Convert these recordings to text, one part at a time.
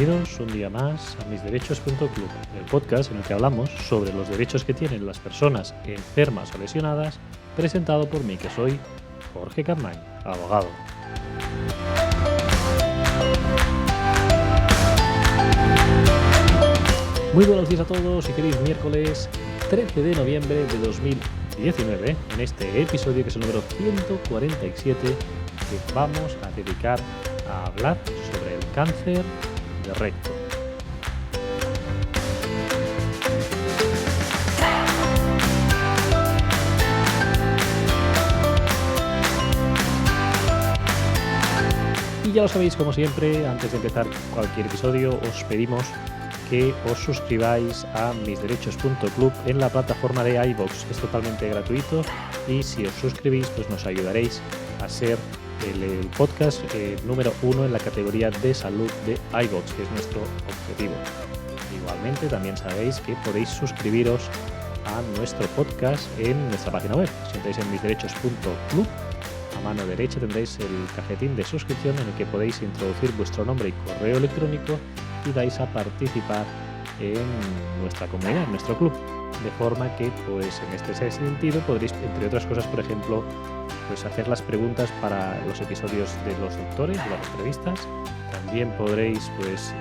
Bienvenidos un día más a misderechos.club, el podcast en el que hablamos sobre los derechos que tienen las personas enfermas o lesionadas, presentado por mí, que soy Jorge Capmany, abogado. Muy buenos días a todos y feliz miércoles 13 de noviembre de 2019, en este episodio que es el número 147, que vamos a dedicar a hablar sobre el cáncer de recto. Y ya lo sabéis, como siempre, antes de empezar cualquier episodio, os pedimos que os suscribáis a misderechos.club en la plataforma de iVoox. Es totalmente gratuito y si os suscribís, pues nos ayudaréis a ser el podcast número 1 en la categoría de salud de iVoox, que es nuestro objetivo. Igualmente, también sabéis que podéis suscribiros a nuestro podcast en nuestra página web. Si entráis en misderechos.club, a mano derecha tendréis el cajetín de suscripción en el que podéis introducir vuestro nombre y correo electrónico y vais a participar en nuestra comunidad, en nuestro club. De forma que, pues en este sentido, podréis, entre otras cosas, por ejemplo, pues hacer las preguntas para los episodios de los doctores, de las entrevistas. También podréis, pues,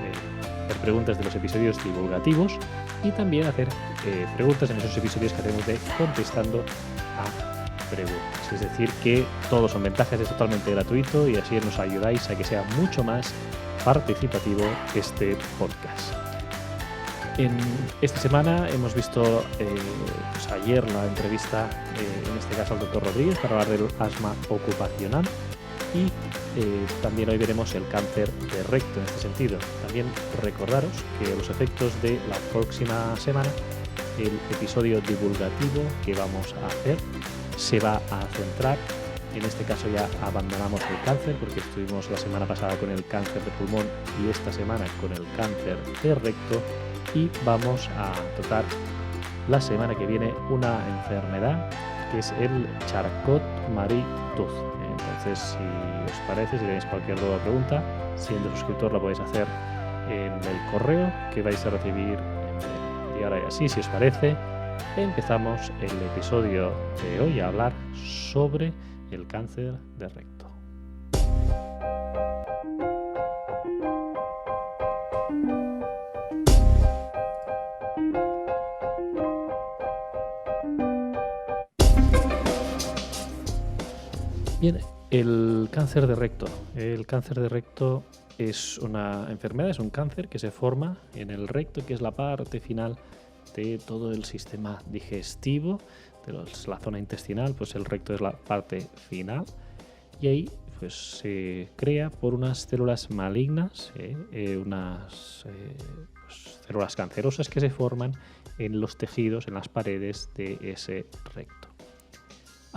hacer preguntas de los episodios divulgativos y también hacer preguntas en esos episodios que hacemos de contestando a preguntas. Es decir, que todos son ventajas, es totalmente gratuito y así nos ayudáis a que sea mucho más participativo este podcast. En esta semana hemos visto pues ayer la entrevista, en este caso al doctor Rodríguez, para hablar del asma ocupacional y también hoy veremos el cáncer de recto en este sentido. También recordaros que los efectos de la próxima semana, el episodio divulgativo que vamos a hacer se va a centrar. En este caso ya abandonamos el cáncer porque estuvimos la semana pasada con el cáncer de pulmón y esta semana con el cáncer de recto y vamos a tratar la semana que viene una enfermedad que es el Charcot-Marie-Tooth. Entonces, si os parece, si tenéis cualquier duda o pregunta, siendo suscriptor la podéis hacer en el correo que vais a recibir en breve. Y ahora ya sí, si os parece, empezamos el episodio de hoy a hablar sobre el cáncer de recto. Bien, el cáncer de recto. El cáncer de recto es una enfermedad, es un cáncer que se forma en el recto, que es la parte final de todo el sistema digestivo, de la zona intestinal. Pues el recto es la parte final y ahí pues se crea por unas células malignas, unas pues, células cancerosas que se forman en los tejidos, en las paredes de ese recto.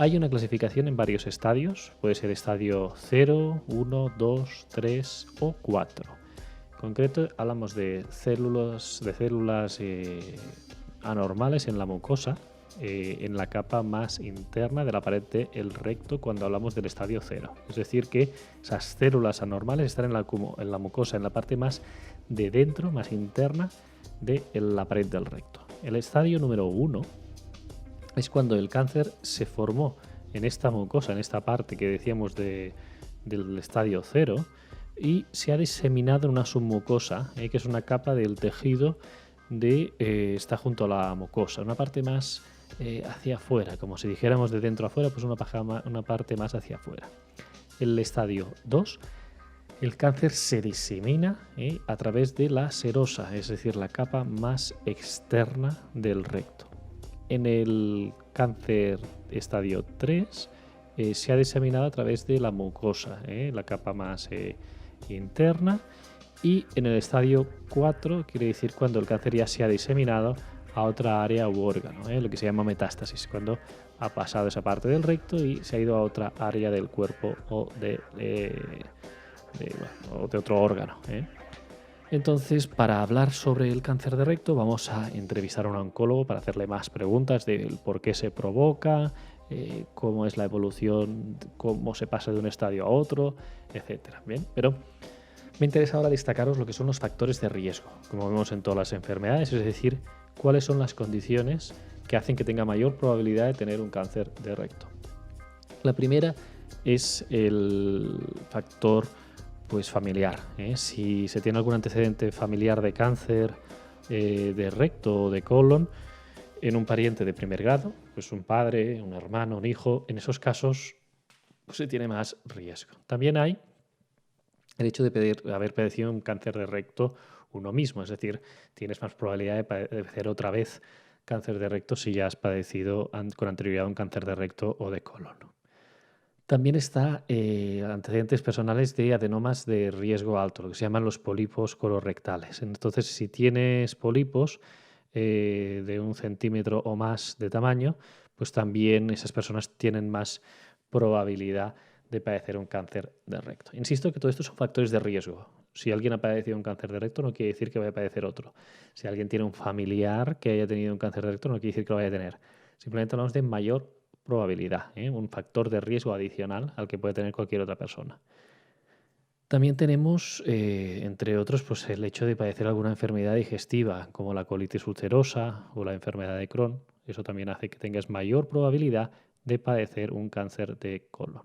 Hay una clasificación en varios estadios, puede ser estadio 0, 1, 2, 3 o 4. En concreto hablamos de células anormales en la mucosa, en la capa más interna de la pared del recto cuando hablamos del estadio 0. Es decir, que esas células anormales están en la mucosa, en la parte más de dentro, más interna de la pared del recto. El estadio número 1 es cuando el cáncer se formó en esta mucosa, en esta parte que decíamos del estadio 0, y se ha diseminado en una submucosa, que es una capa del tejido está junto a la mucosa, una parte más hacia afuera, como si dijéramos de dentro a afuera, pues una parte más hacia afuera. El estadio 2, el cáncer se disemina a través de la serosa, es decir, la capa más externa del recto. En el cáncer estadio 3 se ha diseminado a través de la mucosa, la capa más interna. Y en el estadio 4 quiere decir cuando el cáncer ya se ha diseminado a otra área u órgano, lo que se llama metástasis, cuando ha pasado esa parte del recto y se ha ido a otra área del cuerpo o de otro órgano. Entonces, para hablar sobre el cáncer de recto vamos a entrevistar a un oncólogo para hacerle más preguntas del por qué se provoca, cómo es la evolución, cómo se pasa de un estadio a otro, etcétera. Bien, pero Me interesa ahora destacaros lo que son los factores de riesgo, como vemos en todas las enfermedades, es decir, cuáles son las condiciones que hacen que tenga mayor probabilidad de tener un cáncer de recto. La primera es el factor pues, familiar. Si se tiene algún antecedente familiar de cáncer de recto o de colon en un pariente de primer grado, pues un padre, un hermano, un hijo, en esos casos pues, se tiene más riesgo. También hay el hecho de haber padecido un cáncer de recto uno mismo, es decir, tienes más probabilidad de padecer otra vez cáncer de recto si ya has padecido con anterioridad un cáncer de recto o de colon. También está antecedentes personales de adenomas de riesgo alto, lo que se llaman los pólipos colorectales. Entonces, si tienes pólipos de 1 centímetro o más de tamaño, pues también esas personas tienen más probabilidad de padecer un cáncer de recto. Insisto que todo esto son factores de riesgo. Si alguien ha padecido un cáncer de recto, no quiere decir que vaya a padecer otro. Si alguien tiene un familiar que haya tenido un cáncer de recto, no quiere decir que lo vaya a tener. Simplemente hablamos de mayor probabilidad, un factor de riesgo adicional al que puede tener cualquier otra persona. También tenemos, entre otros, pues el hecho de padecer alguna enfermedad digestiva, como la colitis ulcerosa o la enfermedad de Crohn. Eso también hace que tengas mayor probabilidad de padecer un cáncer de colon.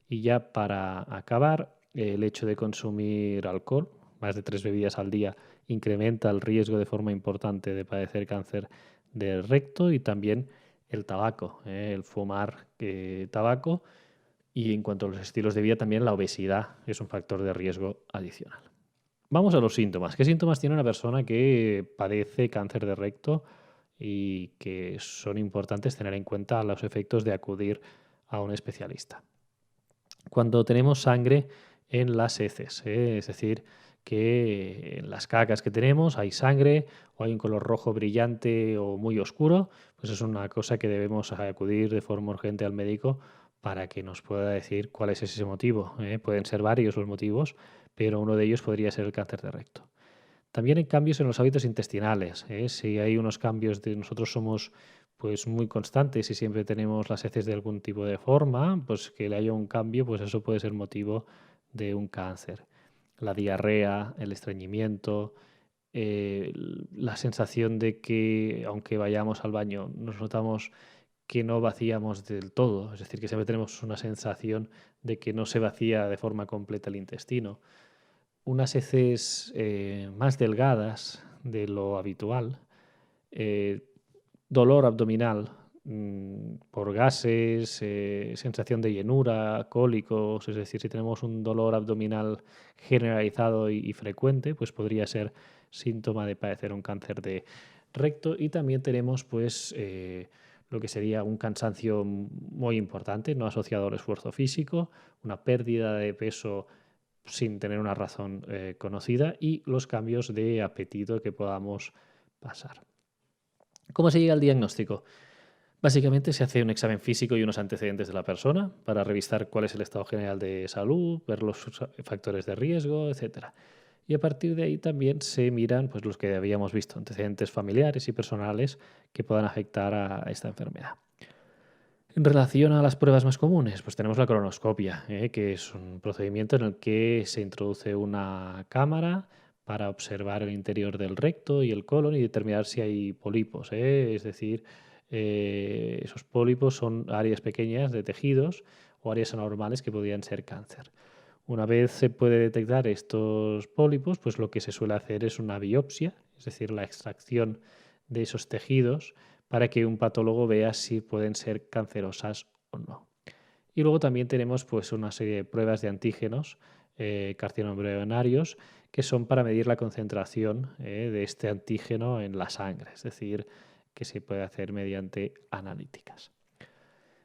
Y ya para acabar, el hecho de consumir alcohol, más de 3 bebidas al día, incrementa el riesgo de forma importante de padecer cáncer del recto, y también el tabaco, el fumar tabaco. Y en cuanto a los estilos de vida, también la obesidad es un factor de riesgo adicional. Vamos a los síntomas. ¿Qué síntomas tiene una persona que padece cáncer de recto y que son importantes tener en cuenta a los efectos de acudir a un especialista? Cuando tenemos sangre en las heces, es decir, que en las cacas que tenemos hay sangre o hay un color rojo brillante o muy oscuro, pues es una cosa que debemos acudir de forma urgente al médico para que nos pueda decir cuál es ese motivo. Pueden ser varios los motivos, pero uno de ellos podría ser el cáncer de recto. También hay cambios en los hábitos intestinales. Si hay unos cambios nosotros somos pues muy constantes y siempre tenemos las heces de algún tipo de forma, pues que le haya un cambio, pues eso puede ser motivo de un cáncer. La diarrea, el estreñimiento, la sensación de que aunque vayamos al baño nos notamos que no vaciamos del todo, es decir, que siempre tenemos una sensación de que no se vacía de forma completa el intestino. Unas heces más delgadas de lo habitual, eh, dolor abdominal por gases, sensación de llenura, cólicos, es decir, si tenemos un dolor abdominal generalizado y frecuente, pues podría ser síntoma de padecer un cáncer de recto. Y también tenemos pues lo que sería un cansancio muy importante, no asociado al esfuerzo físico, una pérdida de peso sin tener una razón conocida, y los cambios de apetito que podamos pasar. ¿Cómo se llega al diagnóstico? Básicamente se hace un examen físico y unos antecedentes de la persona para revisar cuál es el estado general de salud, ver los factores de riesgo, etcétera. Y a partir de ahí también se miran pues, los que habíamos visto, antecedentes familiares y personales que puedan afectar a esta enfermedad. En relación a las pruebas más comunes, pues tenemos la colonoscopia, que es un procedimiento en el que se introduce una cámara para observar el interior del recto y el colon y determinar si hay pólipos. Es decir, esos pólipos son áreas pequeñas de tejidos o áreas anormales que podrían ser cáncer. Una vez se puede detectar estos pólipos, pues lo que se suele hacer es una biopsia, es decir, la extracción de esos tejidos para que un patólogo vea si pueden ser cancerosas o no. Y luego también tenemos pues, una serie de pruebas de antígenos carcinoembrionarios que son para medir la concentración de este antígeno en la sangre, es decir, que se puede hacer mediante analíticas.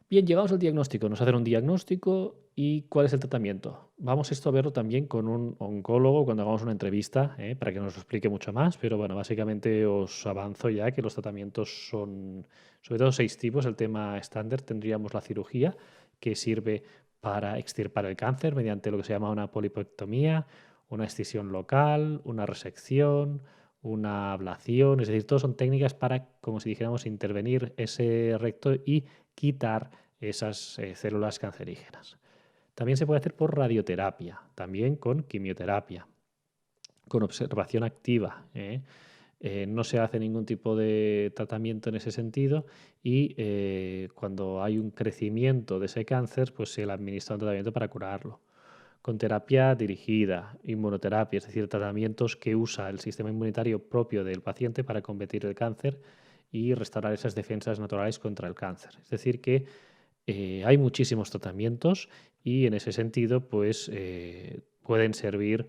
Bien, llegamos al diagnóstico. Nos hacen un diagnóstico y ¿cuál es el tratamiento? Vamos esto a verlo también con un oncólogo cuando hagamos una entrevista, para que nos lo explique mucho más, pero bueno, básicamente os avanzo ya que los tratamientos son sobre todo 6 tipos. El tema estándar tendríamos la cirugía, que sirve para extirpar el cáncer mediante lo que se llama una polipectomía, una excisión local, una resección, una ablación, es decir, todo son técnicas para, como si dijéramos, intervenir ese recto y quitar esas células cancerígenas. También se puede hacer por radioterapia, también con quimioterapia. con observación activa. No se hace ningún tipo de tratamiento en ese sentido y cuando hay un crecimiento de ese cáncer, pues se le administra un tratamiento para curarlo. Con terapia dirigida, inmunoterapia, es decir, tratamientos que usa el sistema inmunitario propio del paciente para combatir el cáncer y restaurar esas defensas naturales contra el cáncer. Es decir, que hay muchísimos tratamientos y en ese sentido, pues pueden servir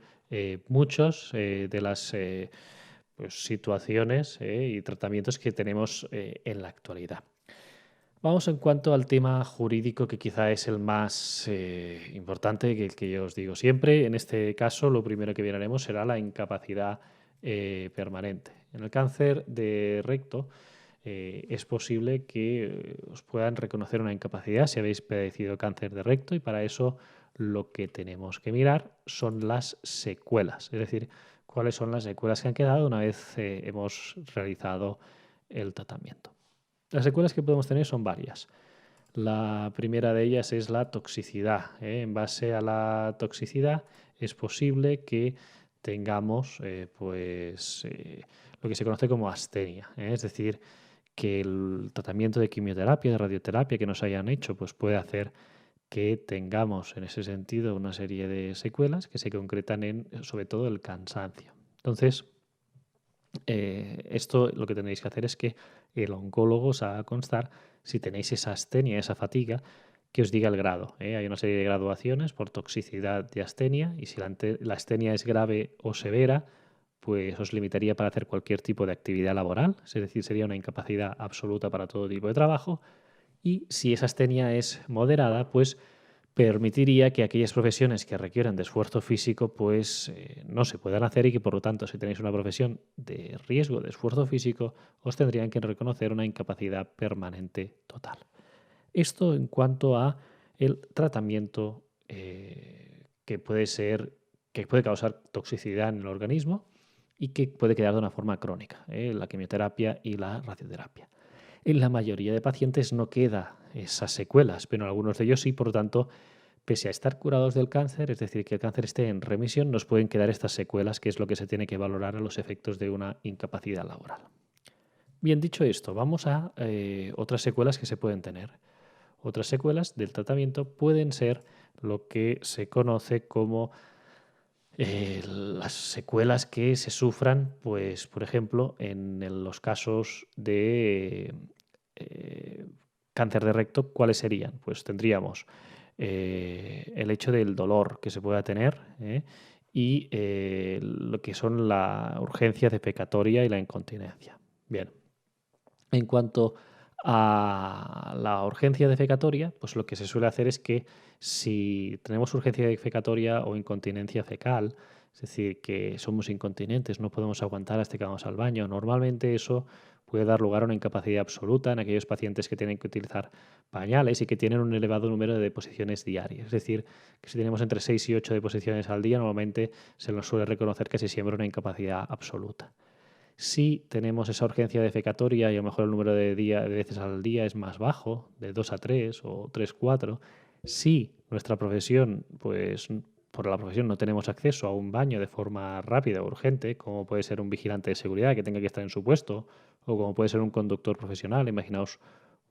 muchos de las pues, situaciones y tratamientos que tenemos en la actualidad. Vamos en cuanto al tema jurídico, que quizá es el más importante, que el que yo os digo siempre. En este caso, lo primero que miraremos será la incapacidad permanente. En el cáncer de recto es posible que os puedan reconocer una incapacidad si habéis padecido cáncer de recto, y para eso lo que tenemos que mirar son las secuelas, es decir, cuáles son las secuelas que han quedado una vez hemos realizado el tratamiento. Las secuelas que podemos tener son varias. La primera de ellas es la toxicidad. En base a la toxicidad es posible que tengamos lo que se conoce como astenia, es decir, que el tratamiento de quimioterapia, de radioterapia que nos hayan hecho, pues puede hacer que tengamos en ese sentido una serie de secuelas que se concretan en, sobre todo, el cansancio. Entonces, esto lo que tenéis que hacer es que el oncólogo os haga constar si tenéis esa astenia, esa fatiga, que os diga el grado. Hay una serie de graduaciones por toxicidad de astenia y si la astenia es grave o severa, pues os limitaría para hacer cualquier tipo de actividad laboral, es decir, sería una incapacidad absoluta para todo tipo de trabajo. Y si esa astenia es moderada, pues permitiría que aquellas profesiones que requieran de esfuerzo físico pues no se puedan hacer y que por lo tanto si tenéis una profesión de riesgo de esfuerzo físico os tendrían que reconocer una incapacidad permanente total. Esto en cuanto a el tratamiento que puede causar toxicidad en el organismo y que puede quedar de una forma crónica, la quimioterapia y la radioterapia. En la mayoría de pacientes no queda esas secuelas, pero en algunos de ellos sí, por lo tanto, pese a estar curados del cáncer, es decir, que el cáncer esté en remisión, nos pueden quedar estas secuelas, que es lo que se tiene que valorar a los efectos de una incapacidad laboral. Bien, dicho esto, vamos a otras secuelas que se pueden tener. Otras secuelas del tratamiento pueden ser lo que se conoce como las secuelas que se sufran, pues, por ejemplo, en los casos de cáncer de recto, ¿cuáles serían? Pues tendríamos el hecho del dolor que se pueda tener y lo que son la urgencia defecatoria y la incontinencia. Bien, en cuanto a la urgencia defecatoria, pues lo que se suele hacer es que si tenemos urgencia defecatoria o incontinencia fecal, es decir, que somos incontinentes, no podemos aguantar hasta que vamos al baño, normalmente eso puede dar lugar a una incapacidad absoluta en aquellos pacientes que tienen que utilizar pañales y que tienen un elevado número de deposiciones diarias. Es decir, que si tenemos entre 6 y 8 deposiciones al día, normalmente se nos suele reconocer casi siempre una incapacidad absoluta. Si tenemos esa urgencia defecatoria y a lo mejor el número de veces al día es más bajo, de 2 a 3 o 3, 4, si nuestra profesión, pues por la profesión no tenemos acceso a un baño de forma rápida o urgente, como puede ser un vigilante de seguridad que tenga que estar en su puesto, o como puede ser un conductor profesional, imaginaos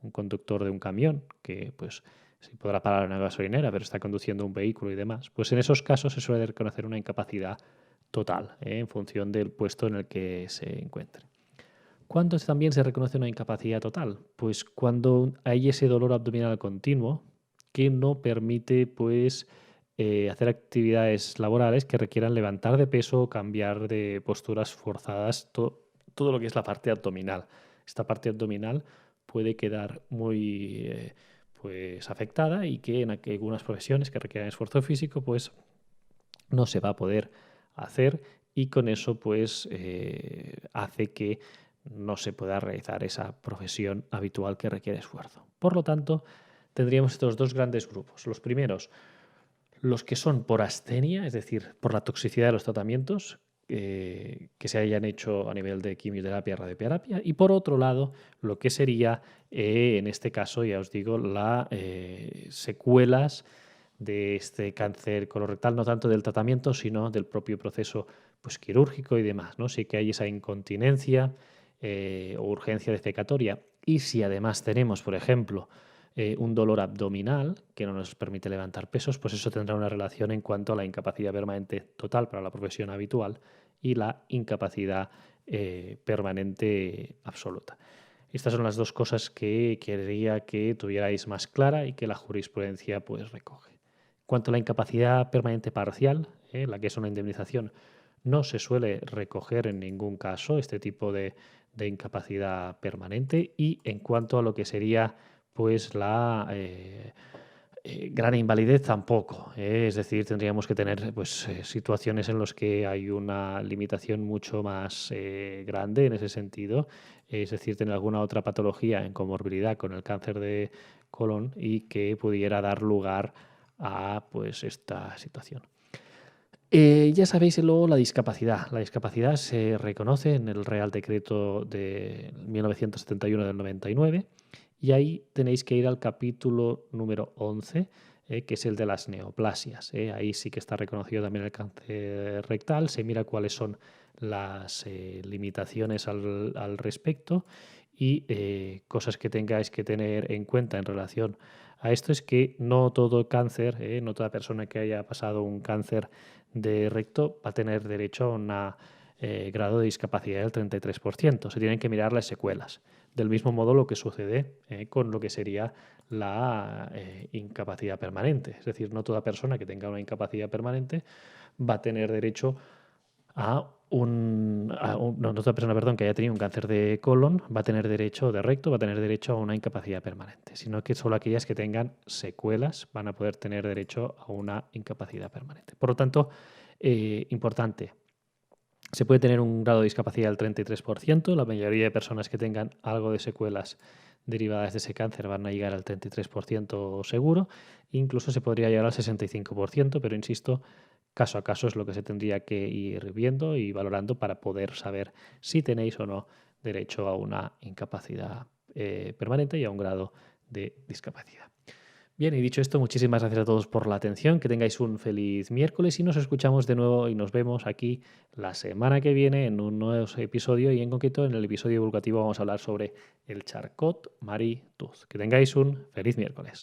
un conductor de un camión que pues sí podrá parar en una gasolinera, pero está conduciendo un vehículo y demás, pues en esos casos se suele reconocer una incapacidad total, en función del puesto en el que se encuentre. ¿Cuándo también se reconoce una incapacidad total? Pues cuando hay ese dolor abdominal continuo que no permite pues, hacer actividades laborales que requieran levantar de peso o cambiar de posturas forzadas, todo lo que es la parte abdominal. Esta parte abdominal puede quedar muy pues, afectada y que en algunas profesiones que requieran esfuerzo físico pues no se va a poder hacer y con eso pues hace que no se pueda realizar esa profesión habitual que requiere esfuerzo. Por lo tanto, tendríamos estos dos grandes grupos. Los primeros, los que son por astenia, es decir, por la toxicidad de los tratamientos que se hayan hecho a nivel de quimioterapia, radioterapia, y por otro lado, lo que sería, en este caso, ya os digo, las secuelas de este cáncer colorectal, no tanto del tratamiento, sino del propio proceso pues quirúrgico y demás, ¿no? Sí que hay esa incontinencia o urgencia defecatoria. Y si además tenemos, por ejemplo, un dolor abdominal que no nos permite levantar pesos, pues eso tendrá una relación en cuanto a la incapacidad permanente total para la profesión habitual y la incapacidad permanente absoluta. Estas son las dos cosas que quería que tuvierais más clara y que la jurisprudencia pues recoge. En cuanto a la incapacidad permanente parcial, la que es una indemnización, no se suele recoger en ningún caso este tipo de incapacidad permanente. Y en cuanto a lo que sería pues la gran invalidez tampoco, es decir, tendríamos que tener pues, situaciones en las que hay una limitación mucho más grande en ese sentido, es decir, tener alguna otra patología en comorbilidad con el cáncer de colon y que pudiera dar lugar a pues, esta situación. Ya sabéis luego la discapacidad. La discapacidad se reconoce en el Real Decreto de 1971 del 99 y ahí tenéis que ir al capítulo número 11, que es el de las neoplasias. Ahí sí que está reconocido también el cáncer rectal, se mira cuáles son las limitaciones al respecto y cosas que tengáis que tener en cuenta en relación a esto es que no todo cáncer, no toda persona que haya pasado un cáncer de recto va a tener derecho a un grado de discapacidad del 33%. Se tienen que mirar las secuelas. Del mismo modo lo que sucede con lo que sería la incapacidad permanente. Es decir, no toda persona que tenga una incapacidad permanente va a tener derecho no toda persona, perdón, que haya tenido un cáncer de colon va a tener derecho, de recto, va a tener derecho a una incapacidad permanente, sino que solo aquellas que tengan secuelas van a poder tener derecho a una incapacidad permanente. Por lo tanto, importante, se puede tener un grado de discapacidad del 33%, la mayoría de personas que tengan algo de secuelas derivadas de ese cáncer van a llegar al 33% seguro, incluso se podría llegar al 65%, pero insisto, caso a caso es lo que se tendría que ir viendo y valorando para poder saber si tenéis o no derecho a una incapacidad permanente y a un grado de discapacidad. Bien, y dicho esto, muchísimas gracias a todos por la atención, que tengáis un feliz miércoles y nos escuchamos de nuevo y nos vemos aquí la semana que viene en un nuevo episodio y en concreto en el episodio divulgativo vamos a hablar sobre el charcot marie tooth. Que tengáis un feliz miércoles.